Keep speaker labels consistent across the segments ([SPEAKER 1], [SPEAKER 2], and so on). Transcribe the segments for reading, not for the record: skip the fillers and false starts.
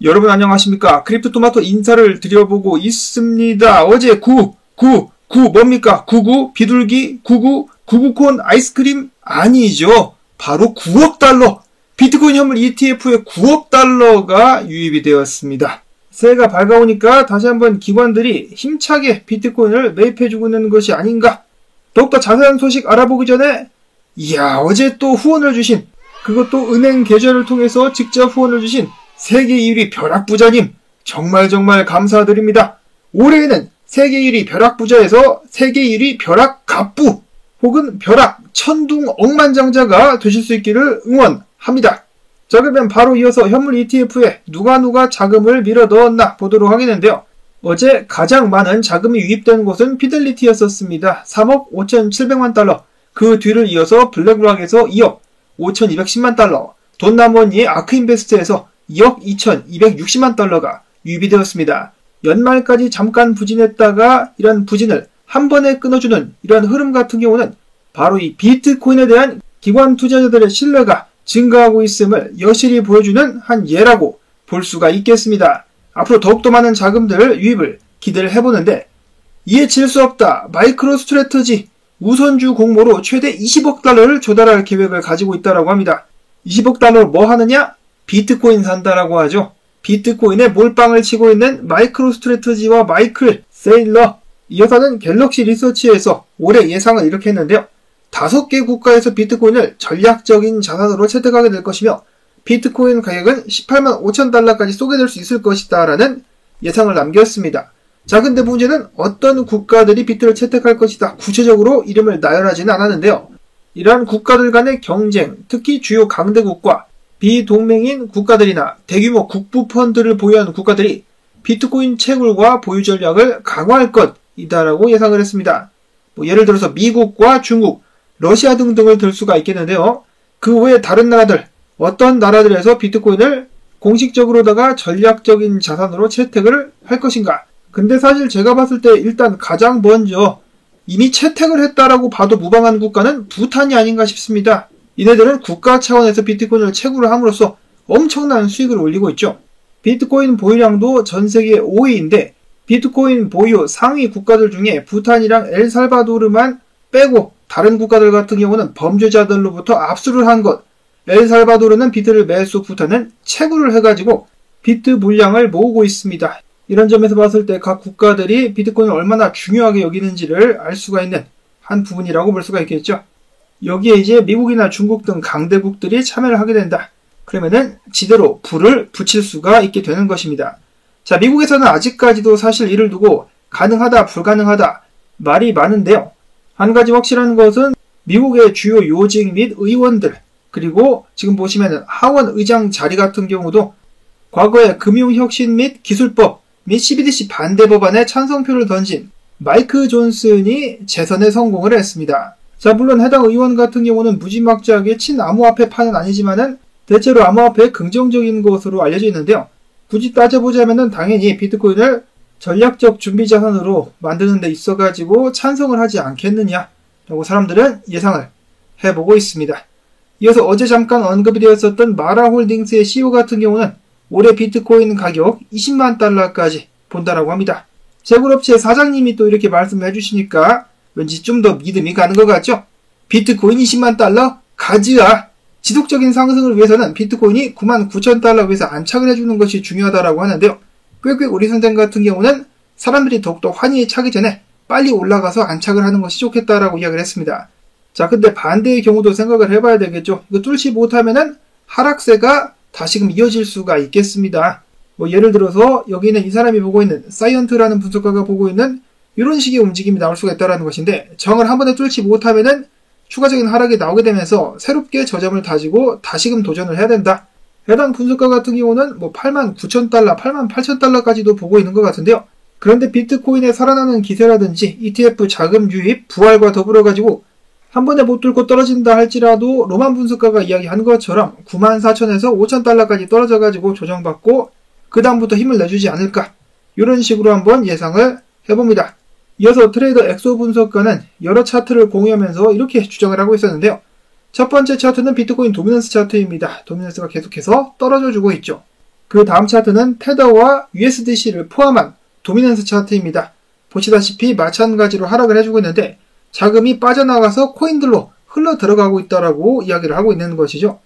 [SPEAKER 1] 여러분 안녕하십니까? 크립토토마토 인사를 드려보고 있습니다. 어제 9 뭡니까? 99 비둘기 99 99콘 아이스크림 아니죠. 바로 9억 달러. 비트코인 현물 ETF에 9억 달러가 유입이 되었습니다. 새해가 밝아오니까 다시 한번 기관들이 힘차게 비트코인을 매입해주고 있는 것이 아닌가. 더욱더 자세한 소식 알아보기 전에 이야, 어제 또 후원을 주신, 그것도 은행 계좌를 통해서 직접 후원을 주신 세계 1위 벼락부자님 정말 감사드립니다. 올해에는 세계 1위 벼락부자에서 세계 1위 벼락갑부 혹은 벼락 천둥 억만장자가 되실 수 있기를 응원합니다. 자, 그러면 바로 이어서 현물 ETF에 누가 자금을 밀어 넣었나 보도록 하겠는데요. 어제 가장 많은 자금이 유입된 곳은 피델리티였었습니다. 3억 5,700만 달러. 그 뒤를 이어서 블랙락에서 2억 5,210만 달러, 돈나머니의 아크인베스트에서 2억 2,260만 달러가 유입이 되었습니다. 연말까지 잠깐 부진했다가 이런 부진을 한 번에 끊어주는 이런 흐름 같은 경우는 바로 이 비트코인에 대한 기관 투자자들의 신뢰가 증가하고 있음을 여실히 보여주는 한 예라고 볼 수가 있겠습니다. 앞으로 더욱더 많은 자금들 유입을 기대를 해보는데, 이에 질 수 없다 마이크로 스트래터지 우선주 공모로 최대 20억 달러를 조달할 계획을 가지고 있다고 합니다. 20억 달러로 뭐 하느냐? 비트코인 산다라고 하죠. 비트코인에 몰빵을 치고 있는 마이크로 스트래터지와 마이클 세일러, 이 여사는 갤럭시 리서치에서 올해 예상을 이렇게 했는데요. 5개 국가에서 비트코인을 전략적인 자산으로 채택하게 될 것이며 비트코인 가격은 18만 5천 달러까지 쏘게 될 수 있을 것이다 라는 예상을 남겼습니다. 자, 근데 문제는 어떤 국가들이 비트를 채택할 것이다, 구체적으로 이름을 나열하지는 않았는데요. 이러한 국가들 간의 경쟁, 특히 주요 강대국과 비동맹인 국가들이나 대규모 국부 펀드를 보유한 국가들이 비트코인 채굴과 보유 전략을 강화할 것이다라고 예상을 했습니다. 예를 들어서 미국과 중국, 러시아 등등을 들 수가 있겠는데요. 그 외에 다른 나라들, 어떤 나라들에서 비트코인을 공식적으로다가 전략적인 자산으로 채택을 할 것인가. 근데 사실 제가 봤을 때 일단 가장 먼저 이미 채택을 했다라고 봐도 무방한 국가는 부탄이 아닌가 싶습니다. 이네들은 국가 차원에서 비트코인을 채굴을 함으로써 엄청난 수익을 올리고 있죠. 비트코인 보유량도 전 세계 5위인데 비트코인 보유 상위 국가들 중에 부탄이랑 엘살바도르만 빼고 다른 국가들 같은 경우는 범죄자들로부터 압수를 한 것. 엘살바도르는 비트를 매수, 부탄은 채굴을 해가지고 비트 물량을 모으고 있습니다. 이런 점에서 봤을 때 각 국가들이 비트코인을 얼마나 중요하게 여기는지를 알 수가 있는 한 부분이라고 볼 수가 있겠죠. 여기에 이제 미국이나 중국 등 강대국들이 참여를 하게 된다. 그러면은 지대로 불을 붙일 수가 있게 되는 것입니다. 자, 미국에서는 아직까지도 사실 이를 두고 가능하다, 불가능하다 말이 많은데요. 한 가지 확실한 것은 미국의 주요 요직 및 의원들, 그리고 지금 보시면은 하원 의장 자리 같은 경우도 과거에 금융혁신 및 기술법 및 CBDC 반대 법안에 찬성표를 던진 마이크 존슨이 재선에 성공을 했습니다. 자, 물론 해당 의원 같은 경우는 무지막지하게 친암호화폐파는 아니지만은 대체로 암호화폐의 긍정적인 것으로 알려져 있는데요. 굳이 따져보자면은 당연히 비트코인을 전략적 준비자산으로 만드는 데 있어가지고 찬성을 하지 않겠느냐라고 사람들은 예상을 해보고 있습니다. 이어서 어제 잠깐 언급이 되었었던 마라홀딩스의 CEO 같은 경우는 올해 비트코인 가격 20만 달러까지 본다라고 합니다. 채굴업체 사장님이 또 이렇게 말씀을 해주시니까 왠지 좀 더 믿음이 가는 것 같죠? 비트코인 20만 달러? 가즈아! 지속적인 상승을 위해서는 비트코인이 9만 9천 달러 위에서 안착을 해주는 것이 중요하다라고 하는데요. 꽥꽥 우리 선생 같은 경우는 사람들이 더욱더 환희에 차기 전에 빨리 올라가서 안착을 하는 것이 좋겠다라고 이야기를 했습니다. 자, 근데 반대의 경우도 생각을 해봐야 되겠죠. 이거 뚫지 못하면은 하락세가 다시금 이어질 수가 있겠습니다. 예를 들어서 여기는 이 사람이 보고 있는 사이언트라는 분석가가 보고 있는 이런 식의 움직임이 나올 수가 있다는 것인데, 정을 한 번에 뚫지 못하면은 추가적인 하락이 나오게 되면서 새롭게 저점을 다지고 다시금 도전을 해야 된다. 해당 분석가 같은 경우는 8만 9천 달러, 8만 8천 달러까지도 보고 있는 것 같은데요. 그런데 비트코인의 살아나는 기세라든지 ETF 자금 유입, 부활과 더불어 가지고 한 번에 못 뚫고 떨어진다 할지라도 로만 분석가가 이야기한 것처럼 9만 4천에서 5천 달러까지 떨어져가지고 조정받고 그 다음부터 힘을 내주지 않을까, 이런 식으로 한번 예상을 해봅니다. 이어서 트레이더 엑소 분석가는 여러 차트를 공유하면서 이렇게 주장을 하고 있었는데요. 첫 번째 차트는 비트코인 도미넌스 차트입니다. 도미넌스가 계속해서 떨어져주고 있죠. 그 다음 차트는 테더와 USDC를 포함한 도미넌스 차트입니다. 보시다시피 마찬가지로 하락을 해주고 있는데 자금이 빠져나가서 코인들로 흘러 들어가고 있다라고 이야기를 하고 있는 것이죠.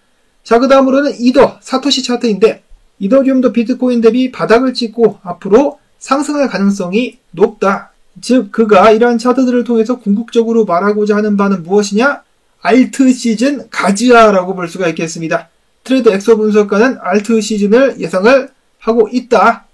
[SPEAKER 1] 자, 그 다음으로는 이더 사토시 차트인데 이더리움도 비트코인 대비 바닥을 찍고 앞으로 상승할 가능성이 높다. 즉 그가 이러한 차트들을 통해서 궁극적으로 말하고자 하는 바는 무엇이냐? 알트 시즌 가즈아라고 볼 수가 있겠습니다. 트레이더 엑소 분석가는 알트 시즌을 예상을 하고 있다.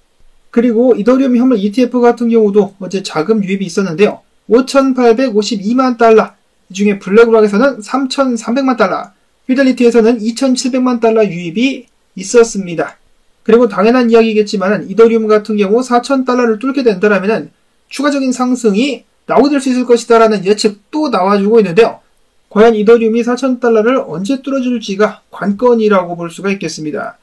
[SPEAKER 1] 그리고 이더리움 현물 ETF 같은 경우도 어제 자금 유입이 있었는데요. 5,852만 달러, 이 중에 블랙락에서는 3,300만 달러, 피델리티에서는 2,700만 달러 유입이 있었습니다. 그리고 당연한 이야기겠지만 이더리움 같은 경우 4,000달러를 뚫게 된다면 추가적인 상승이 나오게 될 수 있을 것이다 라는 예측도 나와주고 있는데요. 과연 이더리움이 4,000달러를 언제 뚫어줄지가 관건이라고 볼 수가 있겠습니다.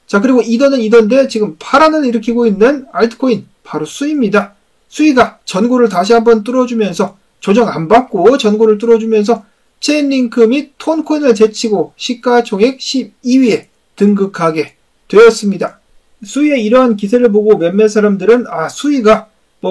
[SPEAKER 1] 자, 그리고 이더는 이더인데 지금 파란을 일으키고 있는 알트코인 바로 수이입니다. 수이가 전고를 다시 한번 뚫어주면서 조정 안 받고 전고를 뚫어주면서 체인링크 및 톤코인을 제치고 시가총액 12위에 등극하게 되었습니다. 수이의 이러한 기세를 보고 몇몇 사람들은 수이가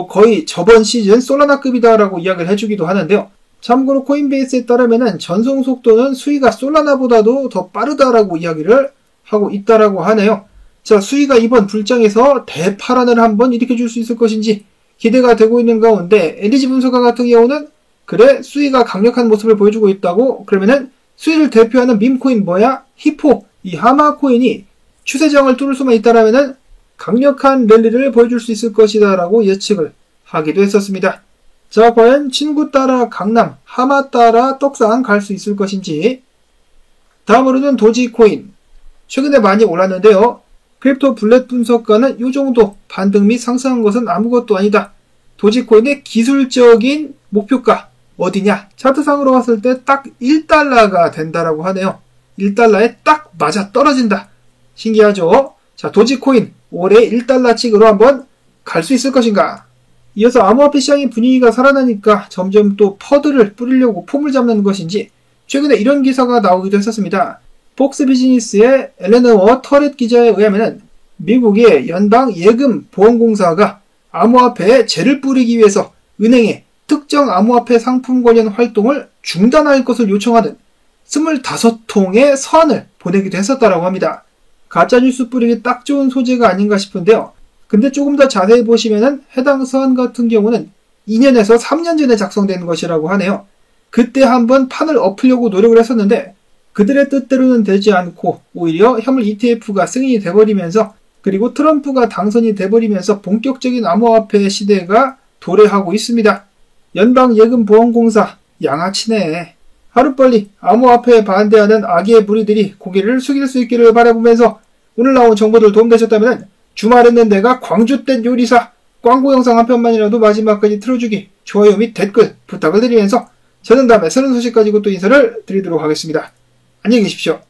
[SPEAKER 1] 거의 저번 시즌 솔라나급이다라고 이야기를 해주기도 하는데요. 참고로 코인베이스에 따르면 전송 속도는 수이가 솔라나보다도 더 빠르다라고 이야기를 하고 있다라고 하네요. 자, 수이가 이번 불장에서 대파란을 한번 일으켜줄 수 있을 것인지 기대가 되고 있는 가운데 LG 분석가 같은 경우는 그래 수이가 강력한 모습을 보여주고 있다고. 그러면은 수이를 대표하는 밈코인 히포, 이 하마코인이 추세장을 뚫을 수만 있다라면은 강력한 랠리를 보여줄 수 있을 것이다 라고 예측을 하기도 했었습니다. 자, 과연 친구 따라 강남, 하마 따라 떡상 갈 수 있을 것인지. 다음으로는 도지코인. 최근에 많이 올랐는데요. 크립토 블랙 분석가는 이 정도 반등 및 상승한 것은 아무것도 아니다. 도지코인의 기술적인 목표가 어디냐? 차트상으로 봤을 때 딱 1달러가 된다라고 하네요. 1달러에 딱 맞아 떨어진다. 신기하죠? 자, 도지코인 올해 1달러 찍으로 한번 갈 수 있을 것인가? 이어서 암호화폐 시장의 분위기가 살아나니까 점점 또 퍼드를 뿌리려고 폼을 잡는 것인지 최근에 이런 기사가 나오기도 했었습니다. 폭스 비즈니스의 엘레너워 터렛 기자에 의하면 미국의 연방 예금 보험공사가 암호화폐에 재를 뿌리기 위해서 은행에 특정 암호화폐 상품 관련 활동을 중단할 것을 요청하는 25통의 서한을 보내기도 했었다라고 합니다. 가짜뉴스 뿌리기 딱 좋은 소재가 아닌가 싶은데요. 근데 조금 더 자세히 보시면은 해당 서한 같은 경우는 2년에서 3년 전에 작성된 것이라고 하네요. 그때 한번 판을 엎으려고 노력을 했었는데 그들의 뜻대로는 되지 않고 오히려 현물 ETF가 승인이 돼버리면서 그리고 트럼프가 당선이 돼버리면서 본격적인 암호화폐 시대가 도래하고 있습니다. 연방예금보험공사 양아치네. 하루빨리 암호화폐에 반대하는 악의 무리들이 고개를 숙일 수 있기를 바라보면서 오늘 나온 정보들 도움되셨다면 주말에는 내가 광주된 요리사 광고 영상 한 편만이라도 마지막까지 틀어주기, 좋아요 및 댓글 부탁을 드리면서 저는 다음에 새로운 소식 가지고 또 인사를 드리도록 하겠습니다. 안녕히 계십시오.